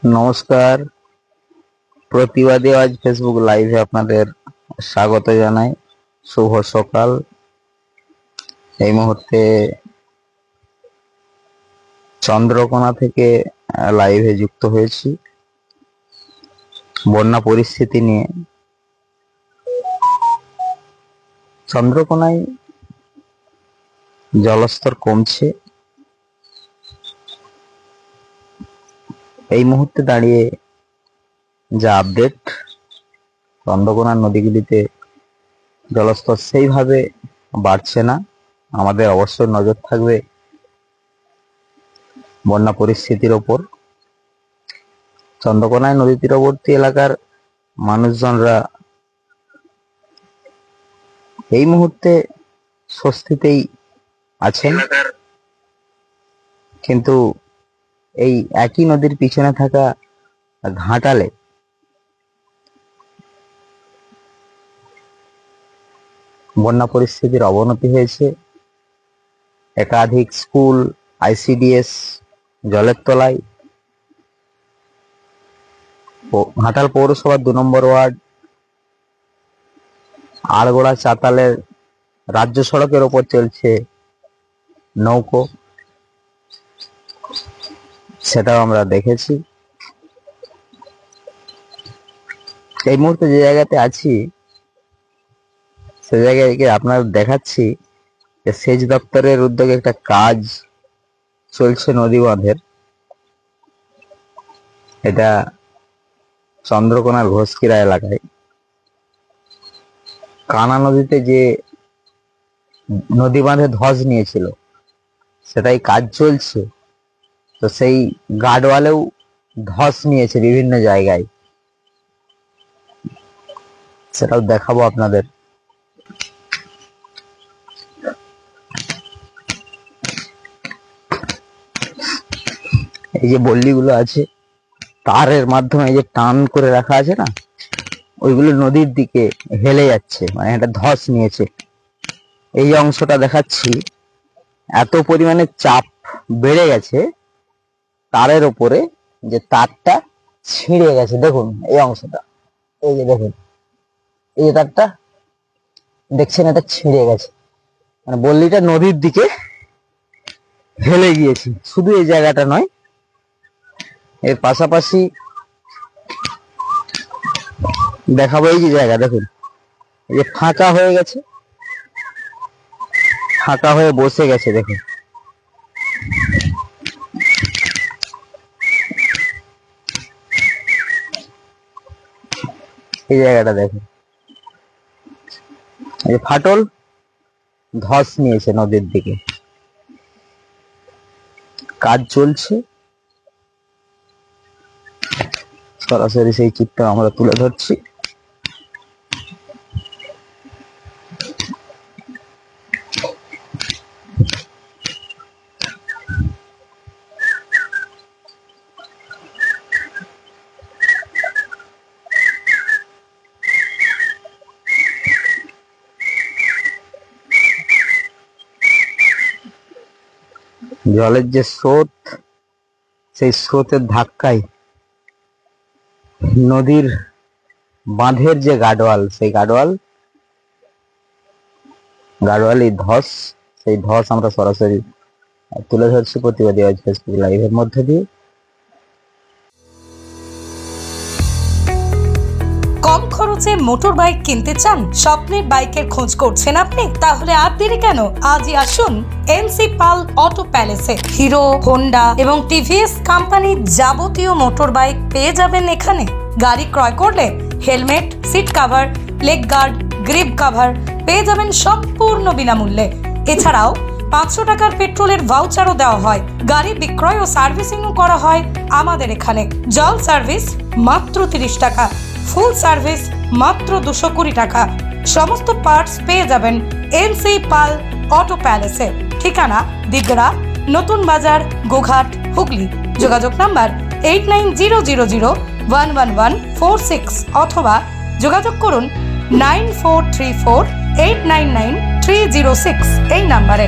নমস্কার। প্রতিবাদী আজ ফেসবুক লাইভে আপনাদের স্বাগত জানাই। শুভ সকাল। এই মুহূর্তে চন্দ্রকোনা থেকে লাইভে যুক্ত হয়েছি বন্যা পরিস্থিতি নিয়ে। চন্দ্রকোনায় জলস্তর কমছে। এই মুহূর্তে দাঁড়িয়ে যা আপডেট, চন্দ্রকোনার নদীগুলিতে জলস্তর সেইভাবে বাড়ছে না। আমাদের অবশ্যই নজর থাকবে বন্যা পরিস্থিতির ওপর। চন্দ্রকোনায় নদী তীরবর্তী এলাকার মানুষজনরা এই মুহূর্তে স্বস্তিতেই আছেন, কিন্তু এই একই নদীর পিছনে থাকা ঘাটালে বন্যা পরিস্থিতির অবনতি হয়েছে। একাধিক স্কুল, ICDS জলের তলায়। ঘাটাল পৌরসভার 2 নম্বর ওয়ার্ড আড়গোড়া চাতালের রাজ্য সড়কের ওপর চলছে নৌকো, সেটাও আমরা দেখেছি। এই মুহূর্তে যে জায়গাতে আছি সে জায়গায় আপনার দেখাচ্ছি যে সেচ দপ্তরের উদ্যোগে একটা কাজ চলছে নদী বাঁধের। এটা চন্দ্রকোনার ঘোষকিরা এলাকায় কানা নদীতে যে নদী বাঁধে ধস নিয়েছিল সেটাই কাজ চলছে। তো সেই গার্ডওয়ালেও ধস নিয়েছে বিভিন্ন জায়গায়, সেটাও দেখাবো আপনাদের। এই যে বল্লিগুলো আছে তারের মাধ্যমে এই যে টান করে রাখা আছে না, ওইগুলো নদীর দিকে হেলে যাচ্ছে, মানে এটা ধস নিয়েছে। এই অংশটা দেখাচ্ছি, এত পরিমাণে চাপ বেড়ে গেছে তারের উপরে যে তারটা ছিঁড়ে গেছে। দেখুন এই অংশটা, এই যে দেখুন এই যে তারটা দেখছেন, এটা ছিঁড়ে গেছে, মানে বল্লিটা নদীর দিকে হেলে গিয়েছে। শুধু এই জায়গাটা নয়, এর পাশাপাশি দেখাবো এই যে জায়গা দেখুন, এই যে ফাঁকা হয়ে গেছে, ফাঁকা হয়ে বসে গেছে। দেখুন এই জায়গাটা দেখুন, এই ফাটল ধস নিয়েছে নদীর দিকে। কাজ চলছে, সরাসরি সেই চিত্র আমরা তুলে ধরছি। জলের যে স্রোত, সেই স্রোতের ধাক্কায় নদীর বাঁধের যে গার্ডওয়াল, সেই গার্ডওয়াল এই ধস, সেই ধস আমরা সরাসরি তুলে ধরছি প্রতিবাদী আজ ফেসবুক লাইভের মধ্যে দিয়ে। কম খরচে মোটর বাইক কিনতে চান? স্বপ্নের বাইকের খোঁজ করছেন আপনি? তাহলে আর দেরি কেন, আজই আসুন NC পাল অটো প্যালেসে। হিরো, হোন্ডা এবং TVS কোম্পানির যাবতীয় মোটর বাইক পেয়ে যাবেন এখানে। গাড়ি ক্রয় করলে helmet, seat cover, leg guard, grip cover পেয়ে যাবেন সম্পূর্ণ বিনামূল্যে। এছাড়াও 500 টাকার পেট্রোলের ভাউচারও দেওয়া হয়। গাড়ি বিক্রয় ও সার্ভিসিংও করা হয় আমাদের এখানে। জল সার্ভিস মাত্র 30 টাকা, ফুল সার্ভিস মাত্র 220 টাকা। সমস্ত পার্টস পেয়ে যাবেন NC পাল অটো প্যালেসে। ঠিকানা দিগড়া, নতুন বাজার, গোঘাট, হুগলি। যোগাযোগ নাম্বার 8900011146 অথবা যোগাযোগ করুন 9434899306 এই নাম্বারে।